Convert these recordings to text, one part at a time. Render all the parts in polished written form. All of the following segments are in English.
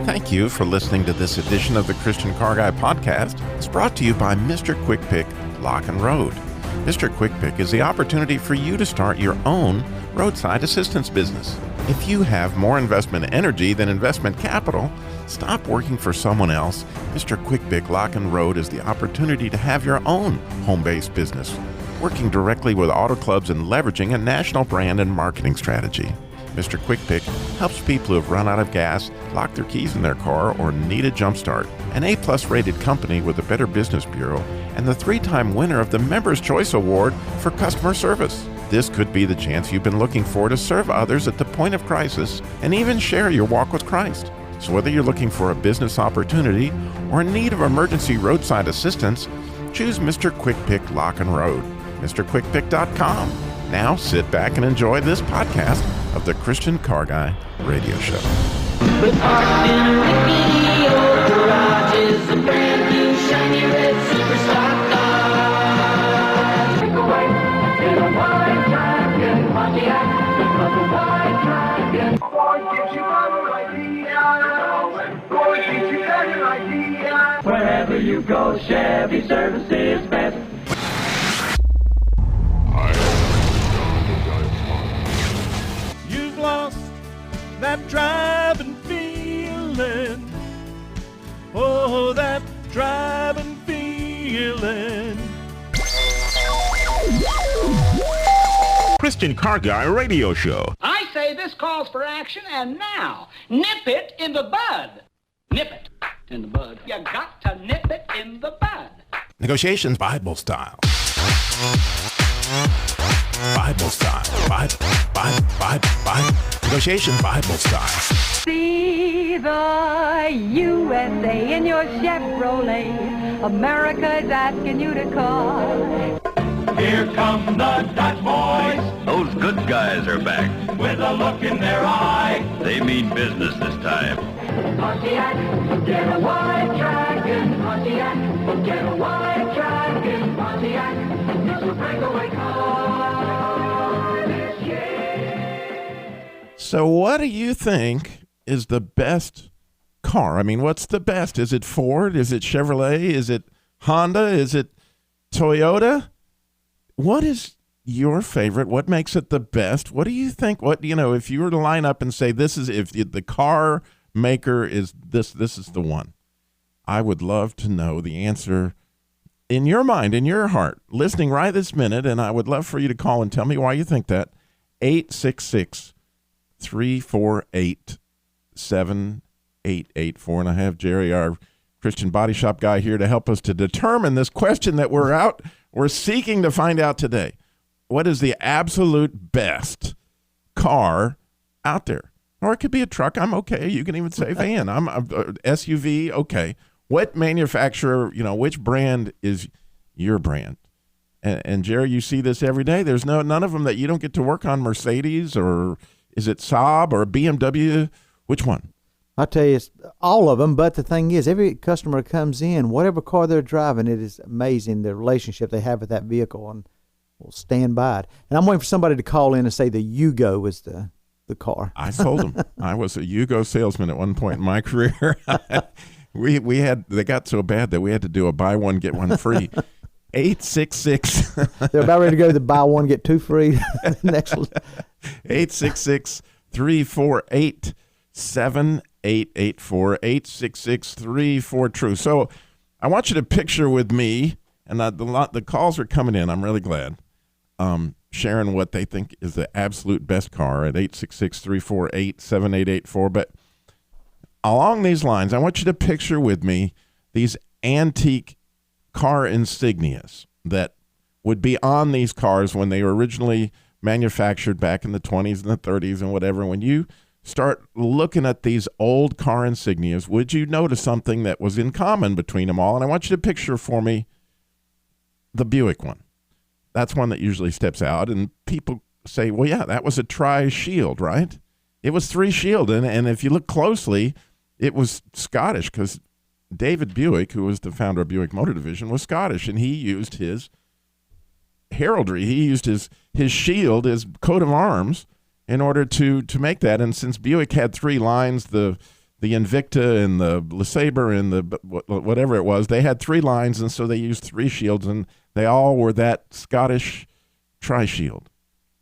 Thank you for listening to this edition of the Christian Car Guy podcast. It's brought to you by Mr. Quick Pick Lock and Road. Mr. Quick Pick is the opportunity for you to start your own roadside assistance business. If you have more investment energy than investment capital, stop working for someone else. Mr. Quick Pick Lock and Road is the opportunity to have your own home-based business, working directly with auto clubs and leveraging a national brand and marketing strategy. Mr. Quick Pick helps people who have run out of gas, locked their keys in their car, or need a jump start. An A-plus rated company with the Better Business Bureau and the 3-time winner of the Members' Choice Award for customer service. This could be the chance you've been looking for to serve others at the point of crisis and even share your walk with Christ. So whether you're looking for a business opportunity or in need of emergency roadside assistance, choose Mr. Quick Pick Lock and Road. MrQuickPick.com. Now sit back and enjoy this podcast of the Christian Car Guy Radio Show. But parked in a rickety old garage is a brand new shiny red superstar car. Take away in a white dragon Pontiac, because a white dragon. Boy, gives you better idea. Boy, gives you better idea. Wherever you go, Chevy service is best. You've lost that driving feeling. Oh, that driving feeling. Christian Car Guy Radio Show. I say this calls for action, and now, nip it in the bud. Nip it in the bud. You got to nip it in the bud. Negotiations Bible style. Bible style. Bible. Negotiations Bible style. See the USA in your Chevrolet. America is asking you to call. Here come the Dutch boys. Those good guys are back. With a look in their eye. They mean business this time. Pontiac, get a white dragon. Pontiac, get a white dragon. Pontiac, it's a breakaway car this year. So what do you think is the best car? I mean, what's the best? Is it Ford? Is it Chevrolet? Is it Honda? Is it Toyota? What is your favorite? What makes it the best? What do you think? If you were to line up and say if the car maker is this is the one. I would love to know the answer in your mind, in your heart, listening right this minute, and I would love for you to call and tell me why you think that. 866-348-7884. And I have Jerry, our Christian Body Shop guy, here to help us to determine this question that we're seeking to find out today. What is the absolute best car out there? Or it could be a truck. I'm okay. You can even say van. I'm SUV. Okay. What manufacturer, which brand is your brand? And Jerry, you see this every day. There's none of them that you don't get to work on. Mercedes, or is it Saab or BMW? Which one? I'll tell you, it's all of them, but the thing is, every customer comes in, whatever car they're driving, it is amazing the relationship they have with that vehicle, and will stand by it. And I'm waiting for somebody to call in and say the Yugo is the car. I sold them. I was a Yugo salesman at one point in my career. They got so bad that we had to do a buy one, get one free. 866. They're about ready to go to the buy one, get two free. Next 866-348-7884. 866-34-TRUE. So I want you to picture with me, and the calls are coming in. I'm really glad. Sharing what they think is the absolute best car at 866-348-7884. But along these lines, I want you to picture with me these antique car insignias that would be on these cars when they were originally manufactured back in the 20s and the 30s and whatever. When you start looking at these old car insignias, would you notice something that was in common between them all? And I want you to picture for me the Buick one. That's one that usually steps out, and people say, well, yeah, that was a tri-shield, right? It was 3-shield, and if you look closely, it was Scottish, because David Buick, who was the founder of Buick Motor Division, was Scottish, and he used his heraldry. He used his shield, his coat of arms, in order to make that. And since Buick had 3 lines, the the Invicta and the LeSabre and the whatever it was, they had 3 lines, and so they used 3 shields, and they all were that Scottish tri-shield.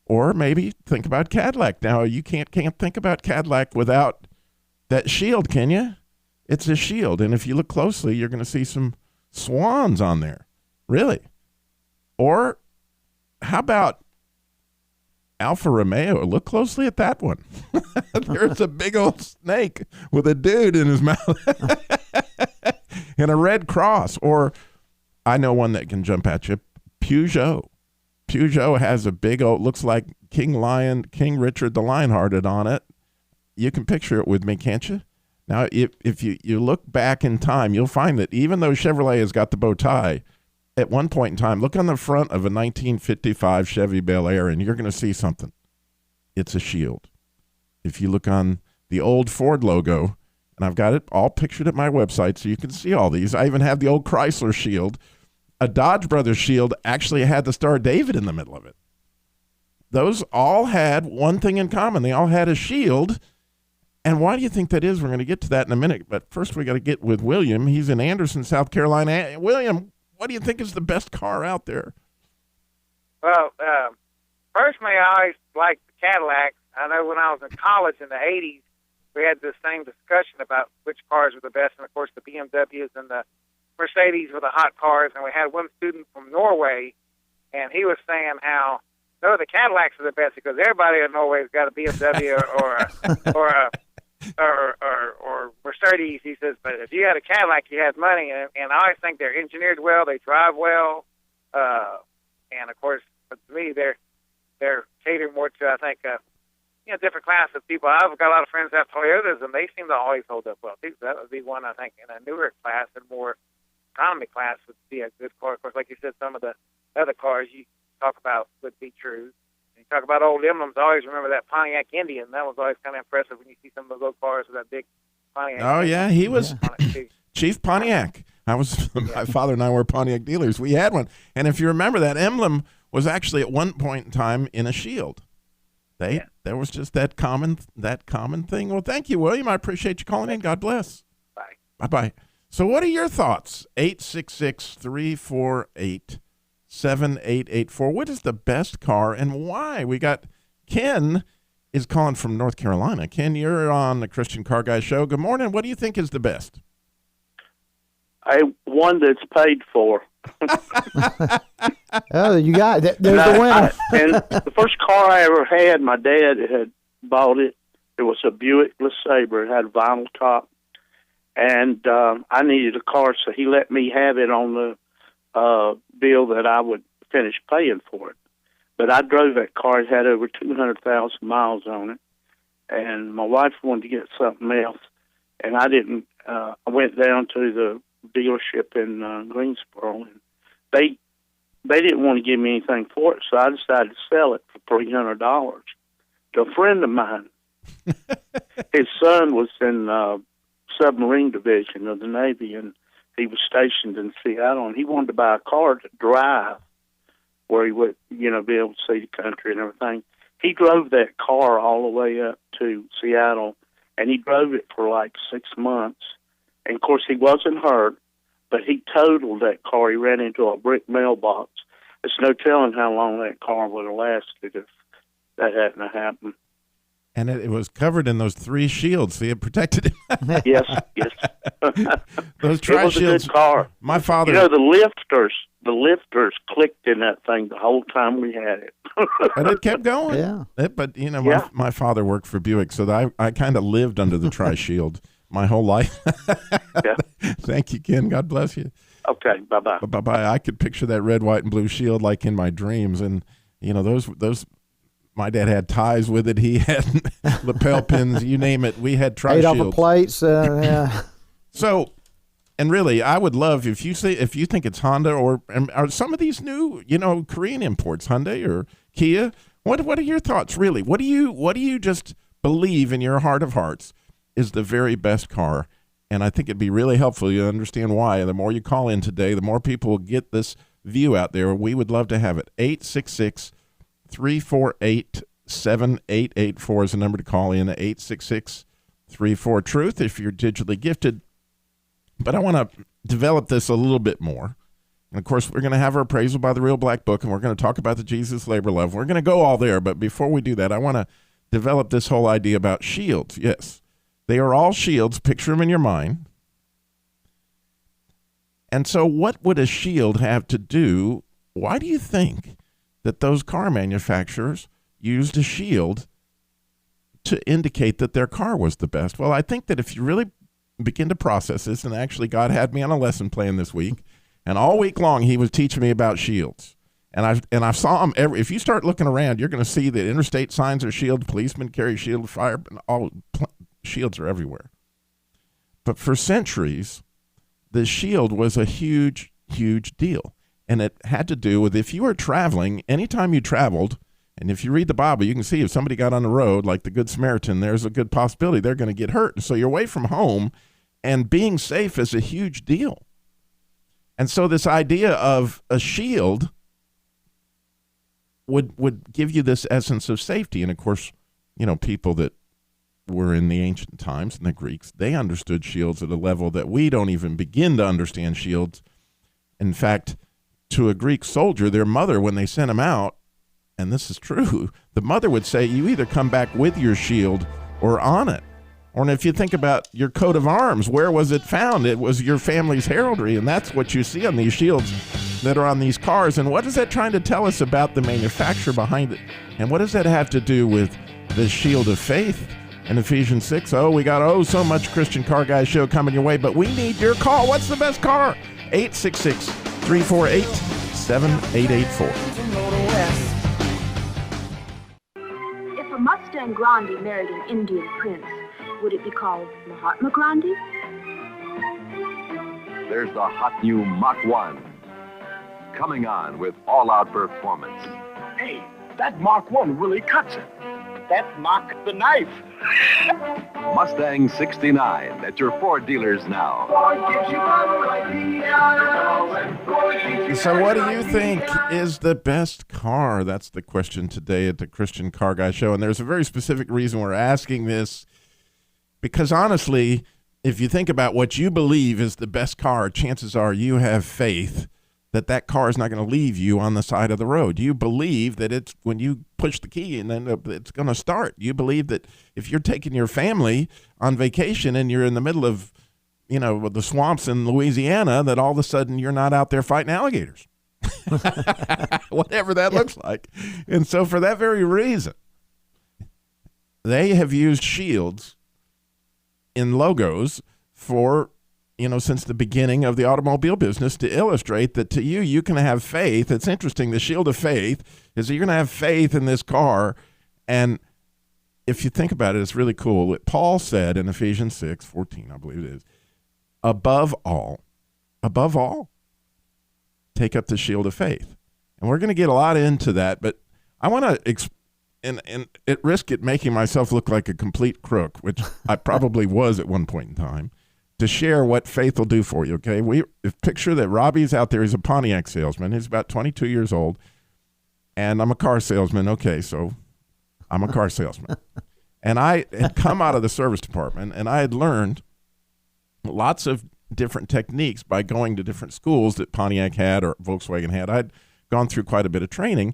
Or maybe think about Cadillac. Now, you can't think about Cadillac without that shield, can you? It's a shield, and if you look closely, you're going to see some swans on there. Really? Or how about Alfa Romeo? Look closely at that one. There's a big old snake with a dude in his mouth and a red cross. Or I know one that can jump at you, Peugeot. Peugeot has a big old, looks like King Richard the Lionhearted on it. You can picture it with me, can't you? Now, if you look back in time, you'll find that even though Chevrolet has got the bow tie, at one point in time, look on the front of a 1955 Chevy Bel Air, and you're going to see something. It's a shield. If you look on the old Ford logo, and I've got it all pictured at my website so you can see all these. I even have the old Chrysler shield. A Dodge Brothers shield actually had the Star David in the middle of it. Those all had one thing in common. They all had a shield. And why do you think that is? We're going to get to that in a minute. But first, we got to get with William. He's in Anderson, South Carolina. William, what do you think is the best car out there? Well, personally, I always liked the Cadillacs. I know when I was in college in the 80s, we had the same discussion about which cars were the best. And, of course, the BMWs and the Mercedes were the hot cars. And we had one student from Norway, and he was saying how, no, the Cadillacs are the best because everybody in Norway's got a BMW or Mercedes. He says, but if you had a Cadillac, you had money, and I always think they're engineered well, they drive well, and of course, to me, they're catering more to, I think, different class of people. I've got a lot of friends that have Toyotas, and they seem to always hold up well. That would be one, I think, in a newer class and more economy class would be a good car. Of course, like you said, some of the other cars you talk about would be true. You talk about old emblems. I always remember that Pontiac Indian. That was always kind of impressive when you see some of those old cars with that big Pontiac. Oh, yeah, he was Chief Pontiac. My father and I were Pontiac dealers. We had one. And if you remember, that emblem was actually at one point in time in a shield. There was just that common thing. Well, thank you, William. I appreciate you calling in. God bless. Bye. Bye-bye. So what are your thoughts? 866-348-7884. What is the best car and why? We got Ken is calling from North Carolina. Ken, you're on the Christian Car Guy Show. Good morning. What do you think is the best? One that's paid for. Oh, you got it. There's the winner. And the first car I ever had, my dad had bought it. It was a Buick LeSabre. It had a vinyl top. And I needed a car, so he let me have it on the bill that I would finish paying for it. But I drove that car. It had over 200,000 miles on it. And my wife wanted to get something else. And I didn't. I went down to the dealership in Greensboro, and they didn't want to give me anything for it, so I decided to sell it for $300 to a friend of mine. His son was in submarine division of the Navy, and he was stationed in Seattle, and he wanted to buy a car to drive where he would, be able to see the country and everything. He drove that car all the way up to Seattle, and he drove it for like 6 months. And, of course, he wasn't hurt, but he totaled that car. He ran into a brick mailbox. There's no telling how long that car would have lasted if that hadn't happened. And it was covered in those 3 shields. See, it protected him. Yes. Those tri-shields. It was a good car. My father. The lifters clicked in that thing the whole time we had it. And it kept going. Yeah. But, my father worked for Buick, so I kind of lived under the tri-shield my whole life. Yeah. Thank you, Ken. God bless you. Okay, bye-bye. Bye-bye. I could picture that red, white, and blue shield like in my dreams. And, those my dad had ties with it. He had lapel pins, you name it. We had tri-shields. 8 off of plates. Yeah. So, and really, I would love if you think it's Honda or some of these new, Korean imports, Hyundai or Kia. What are your thoughts, really? What do you just believe in your heart of hearts is the very best car? And I think it'd be really helpful. You understand why. The more you call in today, the more people will get this view out there. We would love to have it. 866-348-7884 is the number to call in. 888-866-34-TRUTH if you're digitally gifted. But I want to develop this a little bit more. And, of course, we're going to have our appraisal by the Real Black Book, and we're going to talk about the Jesus Labor Love. We're going to go all there, but before we do that, I want to develop this whole idea about shields. Yes, they are all shields. Picture them in your mind. And so what would a shield have to do? Why do you think that those car manufacturers used a shield to indicate that their car was the best? Well, I think that if you really begin to process this, and actually God had me on a lesson plan this week, and all week long he was teaching me about shields. And I saw them if you start looking around, you're going to see that interstate signs are shield, policemen carry shield, fire, shields are everywhere. But for centuries, the shield was a huge, huge deal. And it had to do with if you were traveling, anytime you traveled, and if you read the Bible, you can see if somebody got on the road, like the Good Samaritan, there's a good possibility they're going to get hurt. And so you're away from home, and being safe is a huge deal. And so this idea of a shield would give you this essence of safety. And, of course, people that were in the ancient times, and the Greeks, they understood shields at a level that we don't even begin to understand shields. In fact, to a Greek soldier, their mother, when they sent him out, and this is true, the mother would say, you either come back with your shield or on it. Or if you think about your coat of arms, where was it found? It was your family's heraldry, and that's what you see on these shields that are on these cars. And what is that trying to tell us about the manufacturer behind it? And what does that have to do with the shield of faith? In Ephesians 6, we got so much Christian Car Guy show coming your way, but we need your call. What's the best car? 866-348-7884. If a Mustang Grande married an Indian prince, would it be called Mahatma Grande? There's the hot new Mach 1 coming on with all-out performance. Hey, that Mach 1 really cuts it. That's Mach the knife. Mustang 69 at your Ford dealers now. So what do you think is the best car? That's the question today at the Christian Car Guy Show. And there's a very specific reason we're asking this. Because honestly, if you think about what you believe is the best car, chances are you have faith that that car is not going to leave you on the side of the road. You believe that it's when you push the key and then it's going to start. You believe that if you're taking your family on vacation and you're in the middle of, the swamps in Louisiana, that all of a sudden you're not out there fighting alligators. Whatever that looks like. And so for that very reason, they have used shields in logos for since the beginning of the automobile business to illustrate that to you can have faith. It's interesting. The shield of faith is that you're going to have faith in this car. And if you think about it, it's really cool. What Paul said in Ephesians 6:14, I believe it is, above all, take up the shield of faith. And we're going to get a lot into that, but I want to and at risk it making myself look like a complete crook, which I probably was at one point in time, to share what faith will do for you, okay? Picture that Robbie's out there. He's a Pontiac salesman. He's about 22 years old, and I'm a car salesman. Okay, so I'm a car salesman. And I had come out of the service department, and I had learned lots of different techniques by going to different schools that Pontiac had or Volkswagen had. I'd gone through quite a bit of training.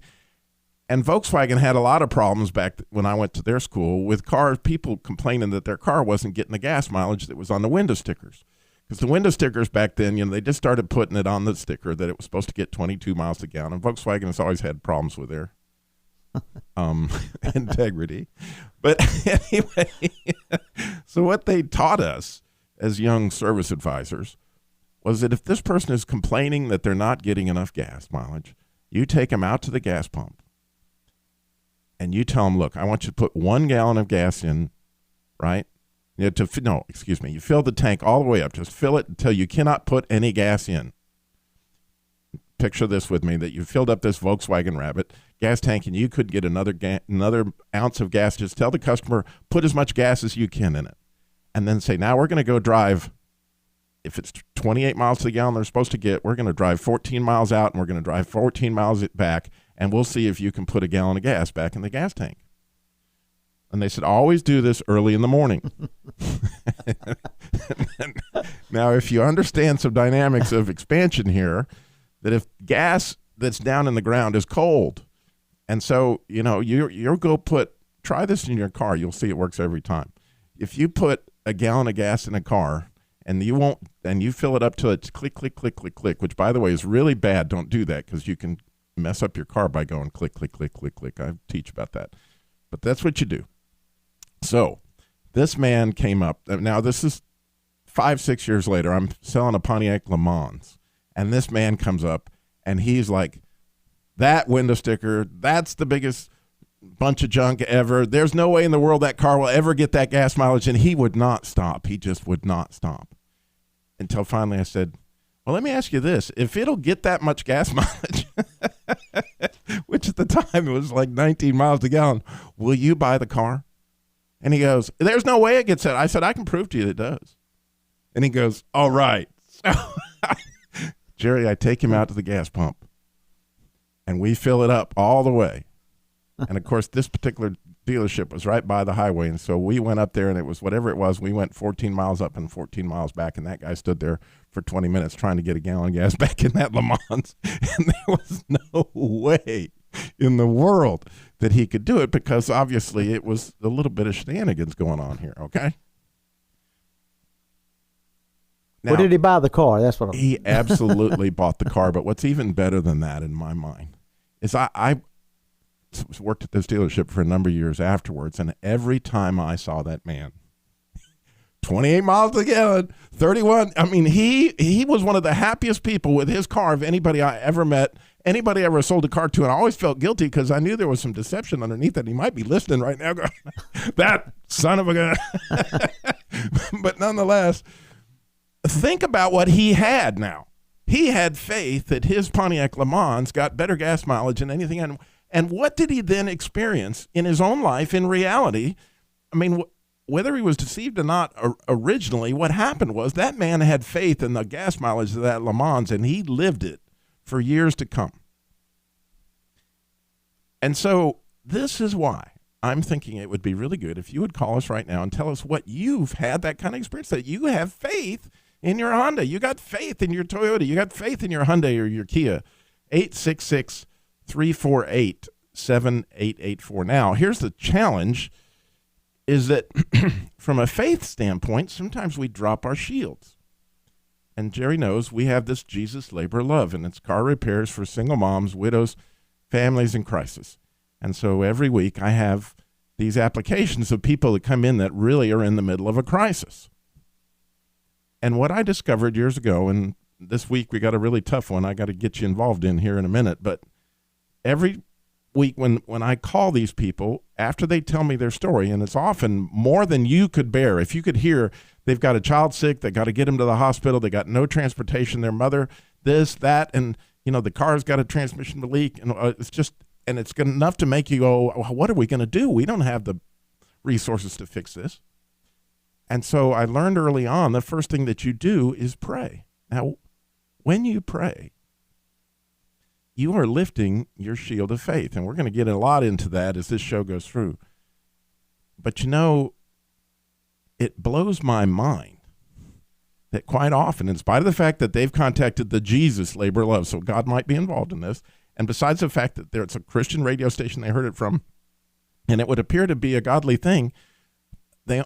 And Volkswagen had a lot of problems back when I went to their school with cars, people complaining that their car wasn't getting the gas mileage that was on the window stickers. Because the window stickers back then, they just started putting it on the sticker that it was supposed to get 22 miles a gallon. And Volkswagen has always had problems with their integrity. But anyway, so what they taught us as young service advisors was that if this person is complaining that they're not getting enough gas mileage, you take them out to the gas pump. And you tell them, look, I want you to put 1 gallon of gas in, right? You fill the tank all the way up. Just fill it until you cannot put any gas in. Picture this with me, that you filled up this Volkswagen Rabbit gas tank and you could get another ounce of gas. Just tell the customer, put as much gas as you can in it. And then say, now we're going to go drive, if it's 28 miles to the gallon they're supposed to get, we're going to drive 14 miles out and we're going to drive 14 miles back. And we'll see if you can put a gallon of gas back in the gas tank. And they said, always do this early in the morning. Now, if you understand some dynamics of expansion here, that if gas that's down in the ground is cold, and so, you'll go try this in your car. You'll see it works every time. If you put a gallon of gas in a car and you fill it up till it's click, click, click, click, click, which, by the way, is really bad. Don't do that because you can mess up your car by going click, click, click, click, click. I teach about that. But that's what you do. So this man came up. Now, this is 5-6 years later. I'm selling a Pontiac Le Mans, and this man comes up, and he's like, that window sticker, that's the biggest bunch of junk ever. There's no way in the world that car will ever get that gas mileage. And he would not stop. He just would not stop. Until finally I said, well, let me ask you this. If it'll get that much gas mileage, which at the time it was like 19 miles a gallon, will you buy the car? And he goes, there's no way it gets that. I said, I can prove to you that it does. And he goes, all right. So Jerry, I take him out to the gas pump, and we fill it up all the way. And, of course, this particular dealership was right by the highway, and so we went up there, and it was whatever it was. We went 14 miles up and 14 miles back, and that guy stood there for 20 minutes trying to get a gallon of gas back in that Le Mans, and there was no way in the world that he could do it because, obviously, it was a little bit of shenanigans going on here, okay? Now, Where did he buy the car? That's what he absolutely bought the car, but what's even better than that in my mind is I worked at this dealership for a number of years afterwards, and every time I saw that man, 28 miles a gallon, 31, I mean, he was one of the happiest people with his car of anybody I ever met, anybody I ever sold a car to, and I always felt guilty because I knew there was some deception underneath that. He might be listening right now going, that son of a gun. But nonetheless, think about what he had now. He had faith that his Pontiac Le Mans got better gas mileage than anything. And what did he then experience in his own life in reality? I mean, whether he was deceived or not originally, what happened was that man had faith in the gas mileage of that Le Mans, and he lived it for years to come. And so this is why I'm thinking it would be really good if you would call us right now and tell us what you've had that kind of experience, that you have faith in your Honda. You got faith in your Toyota. You got faith in your Hyundai or your Kia. 866-348-7884. Now, here's the challenge, is that from a faith standpoint, sometimes we drop our shields. And Jerry knows we have this Jesus Labor Love, and it's car repairs for single moms, widows, families in crisis. And so every week I have these applications of people that come in that really are in the middle of a crisis. And what I discovered years ago, and this week we got a really tough one I got to get you involved in here in a minute, but every week when I call these people, after they tell me their story, and it's often more than you could bear. If you could hear, they've got a child sick, they got to get him to the hospital, they got no transportation, their mother, this, that, and the car's got a transmission leak, and it's enough to make you go, what are we going to do? We don't have the resources to fix this. And so I learned early on, the first thing that you do is pray. Now, when you pray, you are lifting your shield of faith. And we're going to get a lot into that as this show goes through. But it blows my mind that quite often, in spite of the fact that they've contacted the Jesus Labor Love, so God might be involved in this, and besides the fact that it's a Christian radio station they heard it from, and it would appear to be a godly thing, they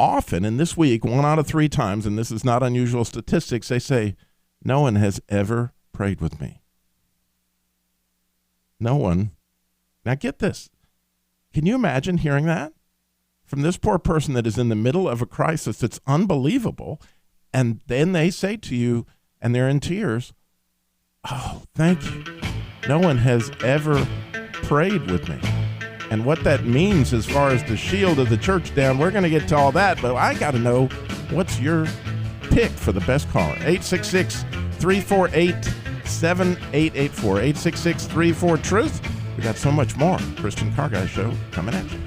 often, in this week, 1 out of 3 times, and this is not unusual statistics, they say, no one has ever prayed with me. No one. Now get this. Can you imagine hearing that from this poor person that is in the middle of a crisis that's unbelievable, and then they say to you, and they're in tears, oh, thank you. No one has ever prayed with me. And what that means as far as the shield of the church down, we're going to get to all that, but I got to know what's your pick for the best caller. 866-348-7884. 866-34-TRUTH. We got so much more. Christian Car Guy Show coming at you.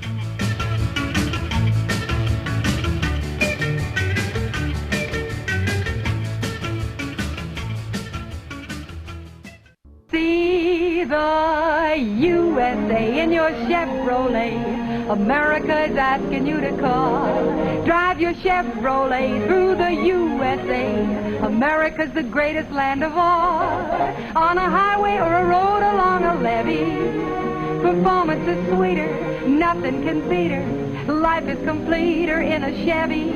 See the USA in your Chevrolet, America's asking you to call. Drive your Chevrolet through the USA. America's the greatest land of all. On a highway or a road along a levee, performance is sweeter, nothing can beat her. Life is completer in a Chevy.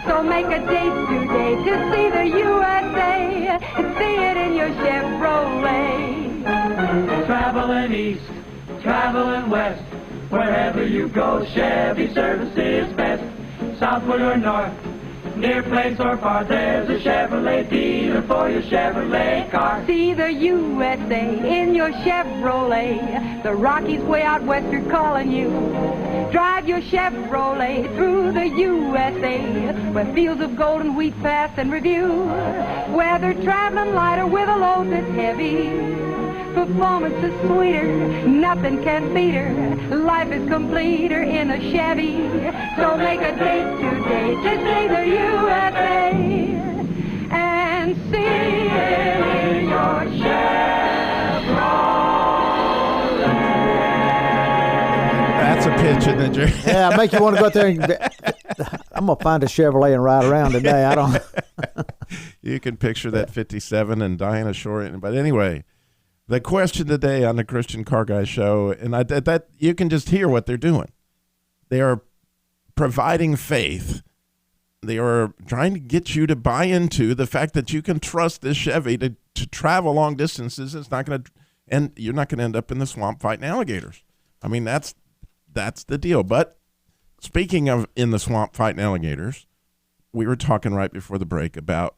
So make a date today to see the USA. See it in your Chevrolet. Traveling east, traveling west, wherever you go, Chevy service is best. Southward or north, near place or far, there's a Chevrolet dealer for your Chevrolet car. See the USA in your Chevrolet. The Rockies way out west are calling you. Drive your Chevrolet through the USA, where fields of gold and wheat pass and review. Whether traveling light or with a load that's heavy, performance is sweeter, nothing can beat her. Life is completer in a Chevy. So make a date today to see the USA and see it in your Chevrolet. That's a pitch, isn't it, Jerry? Yeah, I make you want to go out there and I'm going to find a Chevrolet and ride around today. I don't. You can picture that 57 and Diana Shore. But anyway, the question today on the Christian Car Guy Show, and that you can just hear what they're doing. They are providing faith. They are trying to get you to buy into the fact that you can trust this Chevy to travel long distances. It's not going to, and you're not going to end up in the swamp fighting alligators. I mean, that's the deal. But speaking of in the swamp fighting alligators, we were talking right before the break about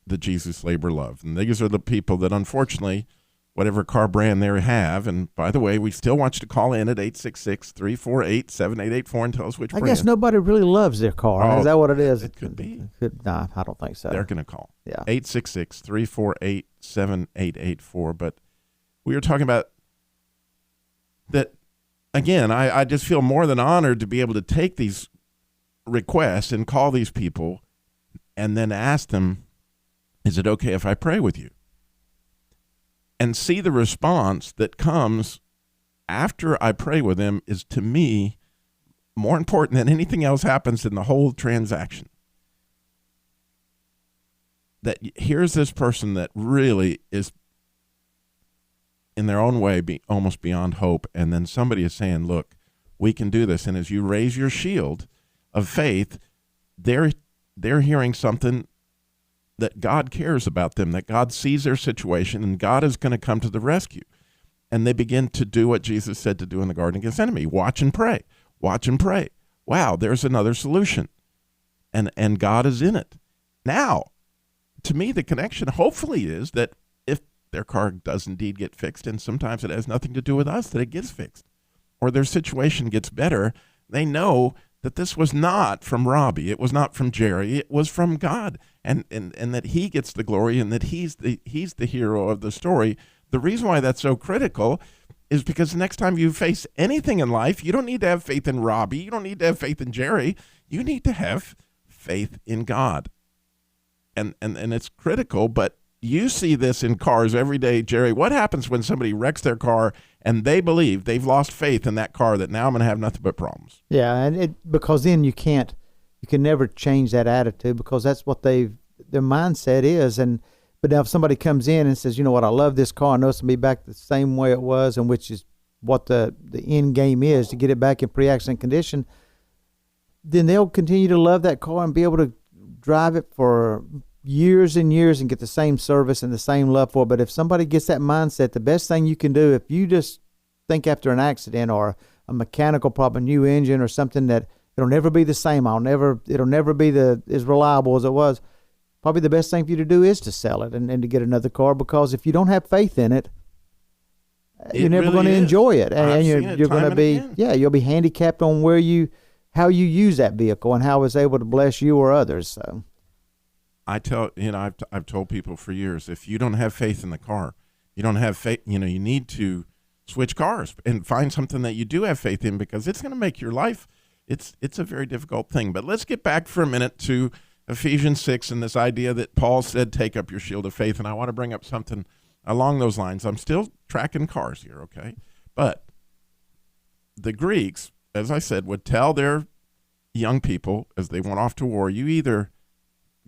the Jesus Labor Love. And these are the people that, unfortunately, whatever car brand they have, and by the way, we still want you to call in at 866-348-7884 and tell us which brand. I guess nobody really loves their car. Oh, is that what it is? It could be. No, I don't think so. They're going to call. Yeah. 866-348-7884. But we were talking about that. Again, I just feel more than honored to be able to take these requests and call these people and then ask them, is it okay if I pray with you? And see the response that comes after I pray with them is, to me, more important than anything else happens in the whole transaction. That here's this person that really is in their own way almost beyond hope, and then somebody is saying, look, we can do this. And as you raise your shield of faith, they're hearing something that God cares about them, that God sees their situation, and God is going to come to the rescue. And they begin to do what Jesus said to do in the Garden of Gethsemane. Watch and pray. Watch and pray. Wow, there's another solution. And God is in it. Now, to me, the connection hopefully is that if their car does indeed get fixed, and sometimes it has nothing to do with us that it gets fixed, or their situation gets better, they know that this was not from Robbie, it was not from Jerry, it was from God, and that he gets the glory, and that he's the hero of the story. The reason why that's so critical is because the next time you face anything in life, you don't need to have faith in Robbie, you don't need to have faith in Jerry, you need to have faith in God. And it's critical, but you see this in cars every day, Jerry. What happens when somebody wrecks their car and they believe they've lost faith in that car, that now I'm going to have nothing but problems? Yeah, and because then you can never change that attitude, because that's what their mindset is. But now if somebody comes in and says, you know what, I love this car, I know it's going to be back the same way it was, and which is what the end game is, to get it back in pre-accident condition, then they'll continue to love that car and be able to drive it for years and years and get the same service and the same love for it. But if somebody gets that mindset, the best thing you can do, if you just think after an accident or a mechanical problem, new engine or something, that it'll never be the same, it'll never be as reliable as it was, probably the best thing for you to do is to sell it and to get another car, because if you don't have faith in it, you're never going to enjoy it. And you're going to be, you'll be handicapped on how you use that vehicle and how it's able to bless you or others. So I've told people for years, if you don't have faith in the car, you don't have faith, you need to switch cars and find something that you do have faith in, because it's going to make your life, it's a very difficult thing. But let's get back for a minute to Ephesians 6 and this idea that Paul said, take up your shield of faith. And I want to bring up something along those lines. I'm still tracking cars here, okay? But the Greeks as I said, would tell their young people as they went off to war, you either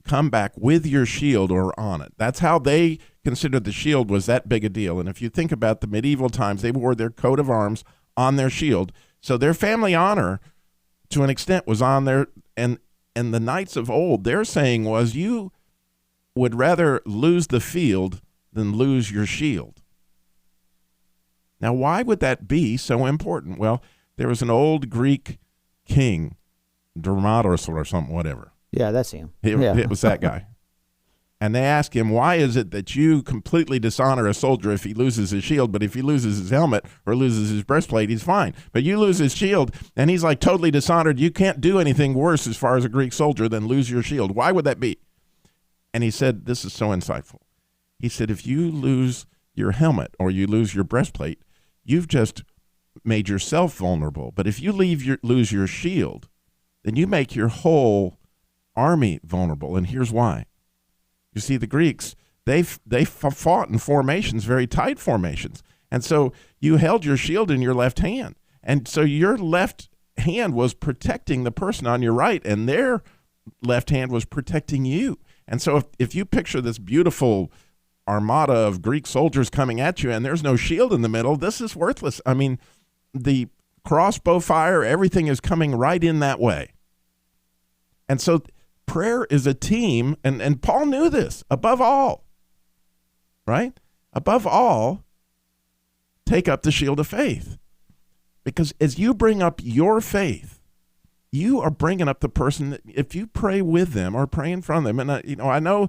come back with your shield or on it. That's how they considered the shield was that big a deal. And if you think about the medieval times, they wore their coat of arms on their shield. So their family honor, to an extent, was on their, and the knights of old, their saying was, you would rather lose the field than lose your shield. Now, why would that be so important? Well, there was an old Greek king, Dermatos or something, whatever. Yeah, that's him. It was that guy. And they asked him, why is it that you completely dishonor a soldier if he loses his shield, but if he loses his helmet or loses his breastplate, he's fine. But you lose his shield, and he's like totally dishonored. You can't do anything worse as far as a Greek soldier than lose your shield. Why would that be? And he said, this is so insightful. He said, if you lose your helmet or you lose your breastplate, you've just made yourself vulnerable. But if you lose your shield, then you make your whole army vulnerable. And here's why. You see, the Greeks, they fought in formations, very tight formations. And so you held your shield in your left hand. And so your left hand was protecting the person on your right, and their left hand was protecting you. And so if you picture this beautiful armada of Greek soldiers coming at you and there's no shield in the middle, this is worthless. I mean, the crossbow fire, everything is coming right in that way. And so prayer is a team, and Paul knew this, above all, right? Above all, take up the shield of faith. Because as you bring up your faith, you are bringing up the person that, if you pray with them or pray in front of them, and I know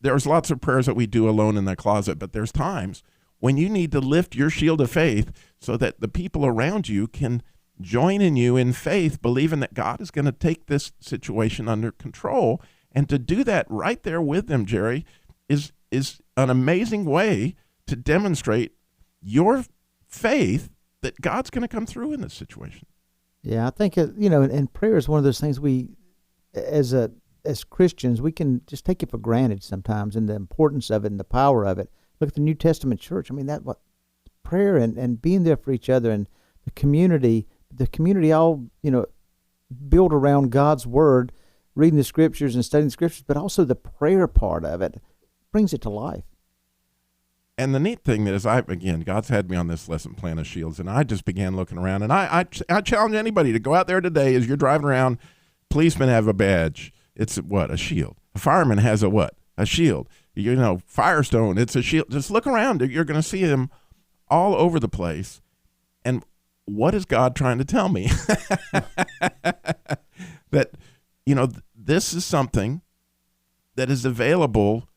there's lots of prayers that we do alone in the closet, but there's times when you need to lift your shield of faith so that the people around you can join in you in faith, believing that God is going to take this situation under control. And to do that right there with them, Jerry, is an amazing way to demonstrate your faith that God's going to come through in this situation. Yeah, I think, and prayer is one of those things we, as Christians, we can just take it for granted sometimes, and the importance of it and the power of it. Look at the New Testament church. I mean, prayer and being there for each other, and the community all, built around God's word, reading the scriptures and studying the scriptures, but also the prayer part of it brings it to life. And the neat thing is, God's had me on this lesson plan of shields, and I just began looking around, and I challenge anybody to go out there today as you're driving around. Policemen have a badge. It's what? A shield. A fireman has a what? A shield. Firestone, it's a shield. Just look around. You're going to see them all over the place. And what is God trying to tell me? That, this is something that is available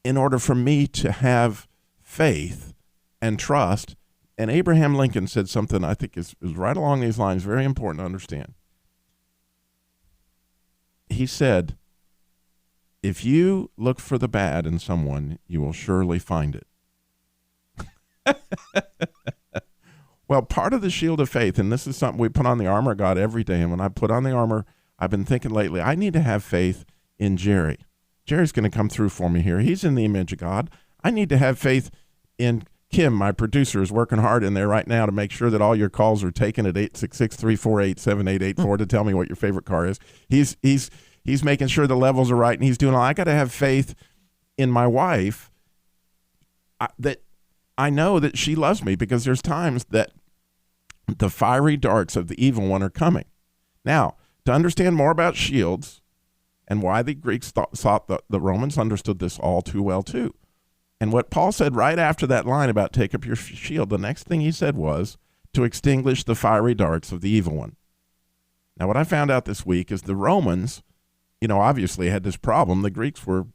in order for me to have faith and trust. And Abraham Lincoln said something I think is right along these lines, very important to understand. He said, if you look for the bad in someone, you will surely find it. Well, part of the shield of faith, and this is something we put on the armor of God every day, and when I put on the armor, I've been thinking lately, I need to have faith in Jerry. Jerry's going to come through for me here. He's in the image of God. I need to have faith in Kim, my producer, is working hard in there right now to make sure that all your calls are taken at 866-348-7884 to tell me what your favorite car is. He's making sure the levels are right, and he's doing all. I got to have faith in my wife that I know that she loves me, because there's times that the fiery darts of the evil one are coming. Now, to understand more about shields and why the Greeks thought the Romans understood this all too well too. And what Paul said right after that line about take up your shield, the next thing he said was to extinguish the fiery darts of the evil one. Now, what I found out this week is the Romans, obviously had this problem. The Greeks were,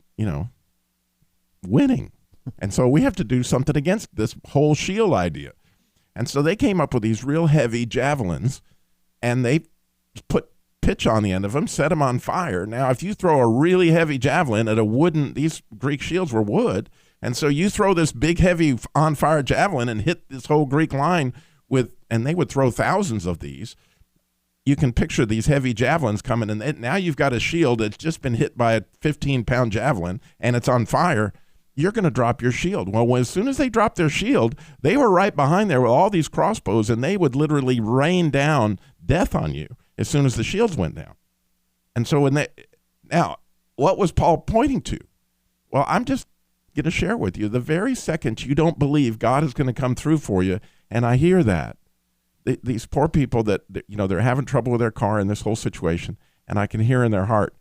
winning. And so we have to do something against this whole shield idea. And so they came up with these real heavy javelins, and they put pitch on the end of them, set them on fire. Now, if you throw a really heavy javelin at these Greek shields were wood, and so you throw this big, heavy on-fire javelin and hit this whole Greek line and they would throw thousands of these. You can picture these heavy javelins coming, and now you've got a shield that's just been hit by a 15-pound javelin, and it's on fire. you're going to drop your shield. Well, as soon as they dropped their shield, they were right behind there with all these crossbows, and they would literally rain down death on you as soon as the shields went down. And so now, what was Paul pointing to? Well, I'm just going to share with you, the very second you don't believe God is going to come through for you, and I hear that, these poor people that, they're having trouble with their car in this whole situation, and I can hear in their heart,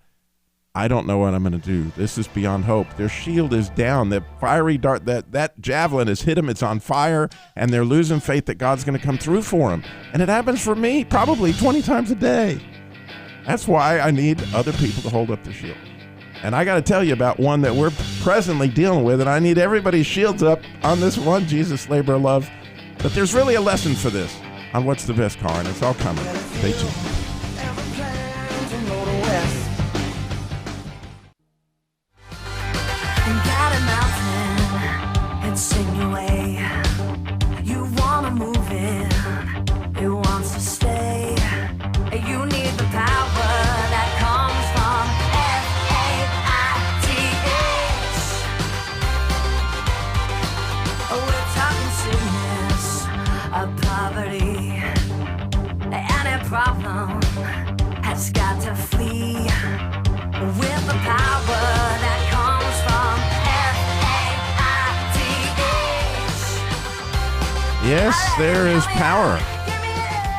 I don't know what I'm going to do. This is beyond hope. Their shield is down. The fiery dart, that javelin has hit them. It's on fire, and they're losing faith that God's going to come through for them. And it happens for me probably 20 times a day. That's why I need other people to hold up their shield. And I got to tell you about one that we're presently dealing with, and I need everybody's shields up on this one, Jesus, Labor of Love. But there's really a lesson for this on what's the best car, and it's all coming. Stay tuned. Got a mountain and sing away. You wanna move it wants to stay. You need the power that comes from Faith. We're talking sickness, poverty. Any problem has got to flee with the power that comes from Yes, there is power.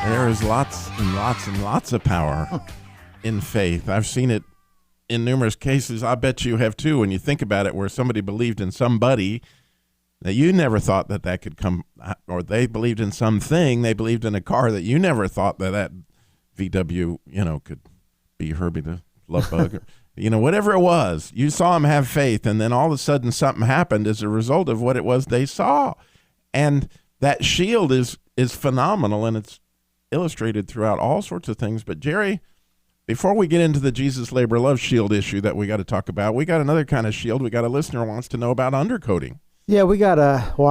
There is lots and lots and lots of power in faith. I've seen it in numerous cases. I bet you have too, when you think about it, where somebody believed in somebody that you never thought that could come, or they believed in something. They believed in a car that you never thought that VW, could be Herbie the Love Bug, or, whatever it was. You saw them have faith, and then all of a sudden something happened as a result of what it was they saw. And that shield is phenomenal, and it's illustrated throughout all sorts of things. But Jerry, before we get into the Jesus Labor Love shield issue that we got to talk about, we got another kind of shield. We got a listener who wants to know about undercoating. Yeah, I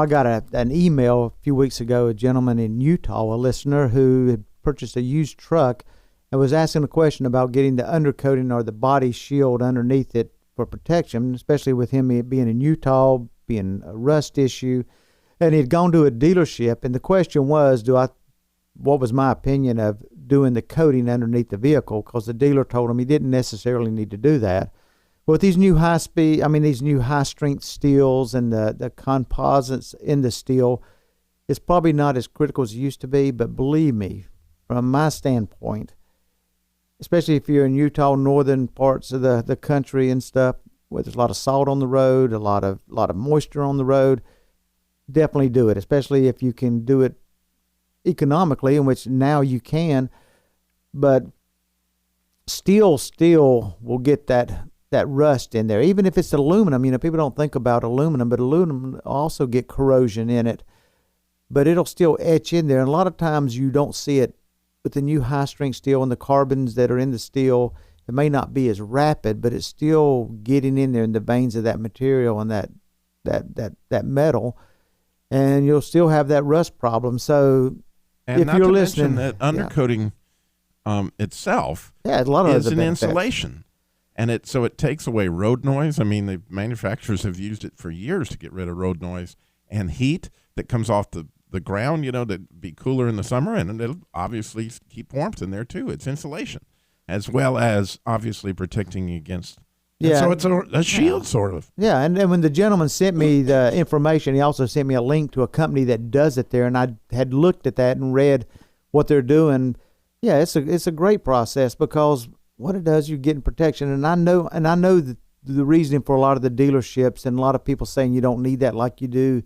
got an email a few weeks ago, a gentleman in Utah, a listener who had purchased a used truck and was asking a question about getting the undercoating or the body shield underneath it for protection, especially with him being in Utah, being a rust issue. And he had gone to a dealership, and the question was, what was my opinion of doing the coating underneath the vehicle? Because the dealer told him he didn't necessarily need to do that. With these new these new high-strength steels and the composites in the steel, it's probably not as critical as it used to be. But believe me, from my standpoint, especially if you're in Utah, northern parts of the country and stuff, where there's a lot of salt on the road, a lot of moisture on the road, definitely do it, especially if you can do it economically, in which now you can. But steel will get that rust in there, even if it's aluminum. People don't think about aluminum, but aluminum also get corrosion in it, but it'll still etch in there. And a lot of times you don't see it with the new high-strength steel and the carbons that are in the steel. It may not be as rapid, but it's still getting in there in the veins of that material and that metal. And you'll still have that rust problem. So, and if not you're to listening, mention that undercoating itself a lot of is an benefits. insulation, and it takes away road noise. The manufacturers have used it for years to get rid of road noise and heat that comes off the ground. To be cooler in the summer, and it'll obviously keep warmth in there too. It's insulation, as well as obviously protecting you against. And so it's a shield, sort of. Yeah, and when the gentleman sent me the information, he also sent me a link to a company that does it there, and I had looked at that and read what they're doing. Yeah, it's a great process, because what it does, you're getting protection. And I know the reasoning for a lot of the dealerships and a lot of people saying you don't need that like you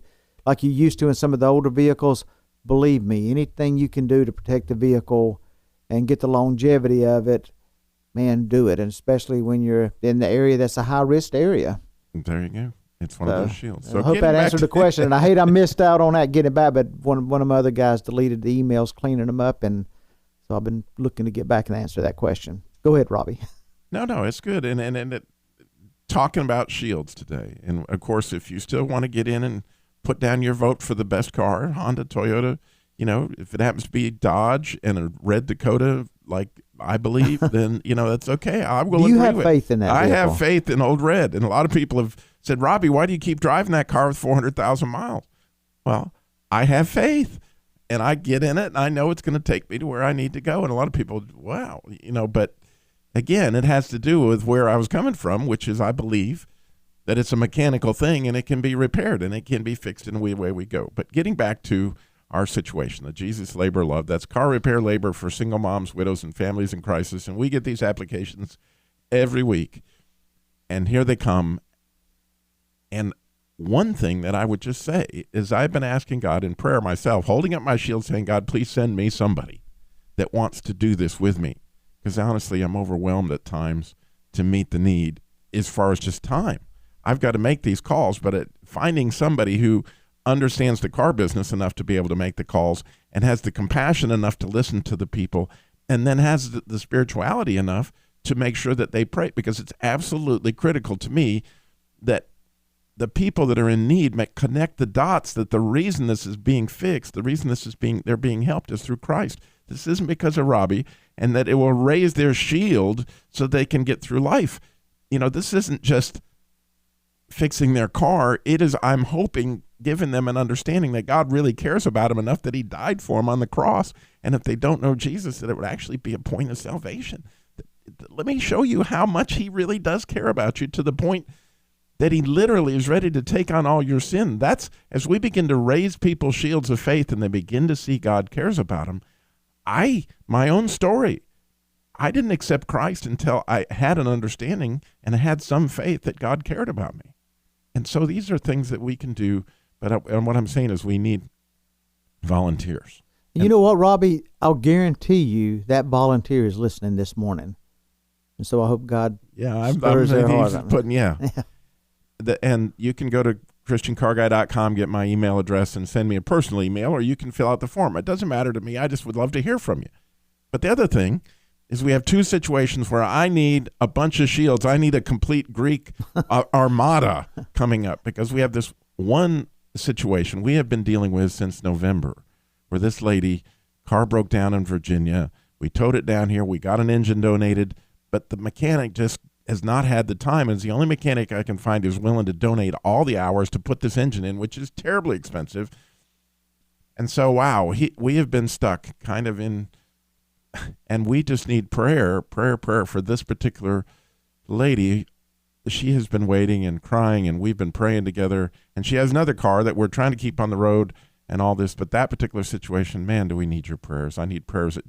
used to in some of the older vehicles. Believe me, anything you can do to protect the vehicle and get the longevity of it, man, do it. And especially when you're in the area that's a high-risk area. There you go. It's one of those shields. So I hope that answered the question. And I hate I missed out on that getting it back, but one of my other guys deleted the emails, cleaning them up, and so I've been looking to get back and answer that question. Go ahead, Robbie. No, it's good. And talking about shields today. And, of course, if you still want to get in and put down your vote for the best car, Honda, Toyota, if it happens to be Dodge and a red Dakota, like I believe, then, that's okay. I will agree with it. You have faith in that I vehicle. have faith in Old Red. And a lot of people have said, Robbie, why do you keep driving that car with 400,000 miles? Well, I have faith, and I get in it, and I know it's going to take me to where I need to go. And a lot of people, wow, but again, it has to do with where I was coming from, which is I believe that it's a mechanical thing, and it can be repaired, and it can be fixed in the way we go. But getting back to our situation, the Jesus Labor of Love, that's car repair labor for single moms, widows, and families in crisis. And we get these applications every week, and here they come. And one thing that I would just say is I've been asking God in prayer myself, holding up my shield, saying, God, please send me somebody that wants to do this with me. Because honestly, I'm overwhelmed at times to meet the need as far as just time. I've got to make these calls, but finding somebody who understands the car business enough to be able to make the calls and has the compassion enough to listen to the people, and then has the spirituality enough to make sure that they pray, because it's absolutely critical to me that the people that are in need connect the dots, that the reason this is being fixed, the reason they're being helped is through Christ. This isn't because of Robbie, and that it will raise their shield so they can get through life. This isn't just fixing their car. It is, I'm hoping, giving them an understanding that God really cares about them enough that he died for them on the cross. And if they don't know Jesus, that it would actually be a point of salvation. Let me show you how much he really does care about you, to the point that he literally is ready to take on all your sin. That's, as we begin to raise people's shields of faith and they begin to see God cares about them. My own story, I didn't accept Christ until I had an understanding and I had some faith that God cared about me. And so these are things that we can do, but what I'm saying is we need volunteers. You know what, Robbie? I'll guarantee you that volunteer is listening this morning. And so I hope God stirs their heart. And you can go to ChristianCarGuy.com, get my email address, and send me a personal email, or you can fill out the form. It doesn't matter to me. I just would love to hear from you. But the other thing is we have two situations where I need a bunch of shields. I need a complete Greek armada coming up, because we have this one situation we have been dealing with since November, where this lady, car broke down in Virginia. We towed it down here. We got an engine donated, but the mechanic just has not had the time, and is the only mechanic I can find who's willing to donate all the hours to put this engine in, which is terribly expensive. And so, wow, we have been stuck kind of in, and we just need prayer for this particular lady. She has been waiting and crying, and we've been praying together, and she has another car that we're trying to keep on the road and all this, but that particular situation, man, do we need your prayers. I need prayers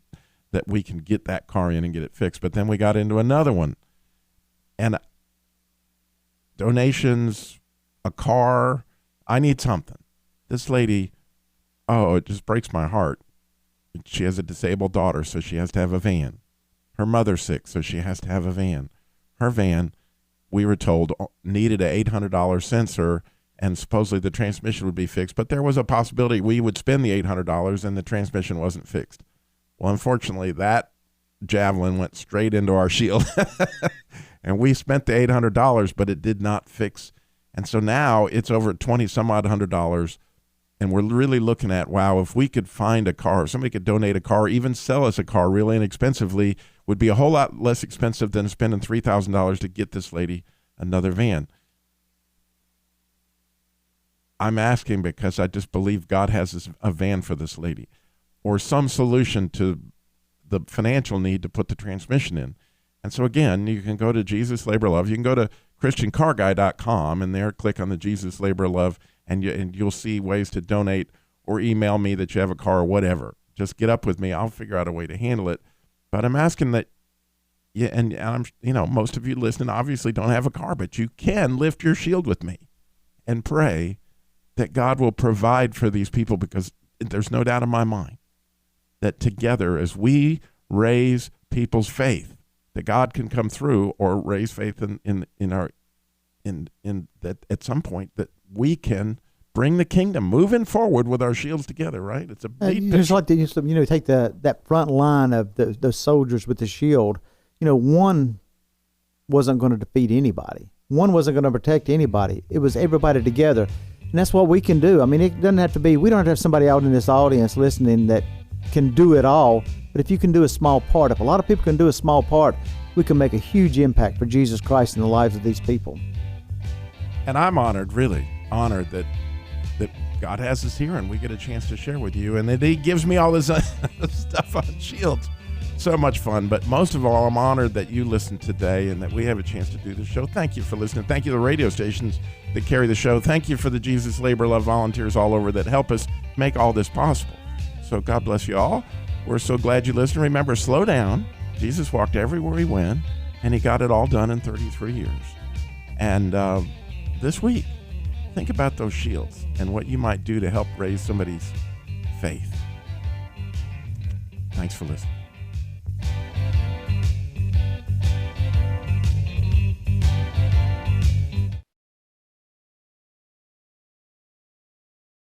that we can get that car in and get it fixed. But then we got into another one, and donations, a car, I need something. This lady, it just breaks my heart. She has a disabled daughter, so she has to have a van. Her mother's sick, so she has to have a van. Her van, we were told, needed an $800 sensor, and supposedly the transmission would be fixed, but there was a possibility we would spend the $800 and the transmission wasn't fixed. Well, unfortunately, that javelin went straight into our shield, and we spent the $800, but it did not fix. And so now it's over $20-some-odd, and we're really looking at, wow, if we could find a car, if somebody could donate a car, even sell us a car really inexpensively, would be a whole lot less expensive than spending $3,000 to get this lady another van. I'm asking because I just believe God has a van for this lady, or some solution to the financial need to put the transmission in. And so again, you can go to Jesus Labor Love. You can go to ChristianCarGuy.com, and there click on the Jesus Labor Love, and you'll see ways to donate, or email me that you have a car or whatever. Just get up with me. I'll figure out a way to handle it. But I'm asking that, and I'm, most of you listening obviously don't have a car, but you can lift your shield with me and pray that God will provide for these people, because there's no doubt in my mind that together, as we raise people's faith, that God can come through, or raise faith in that at some point that we can bring the kingdom moving forward with our shields together, right? It's a big just like take that front line of those soldiers with the shield. One wasn't going to defeat anybody. One wasn't going to protect anybody. It was everybody together. And that's what we can do. I mean, it doesn't have to be, we don't have to have somebody out in this audience listening that can do it all. But if you can do a small part, if a lot of people can do a small part, we can make a huge impact for Jesus Christ in the lives of these people. And I'm honored, really honored that God has us here and we get a chance to share with you, and that he gives me all this stuff on Shields. So much fun. But most of all, I'm honored that you listened today and that we have a chance to do the show. Thank you for listening. Thank you to the radio stations that carry the show. Thank you for the Jesus Labor Love volunteers all over that help us make all this possible. So God bless you all. We're so glad you listened. Remember, slow down. Jesus walked everywhere he went, and he got it all done in 33 years. And this week, think about those shields and what you might do to help raise somebody's faith. Thanks for listening.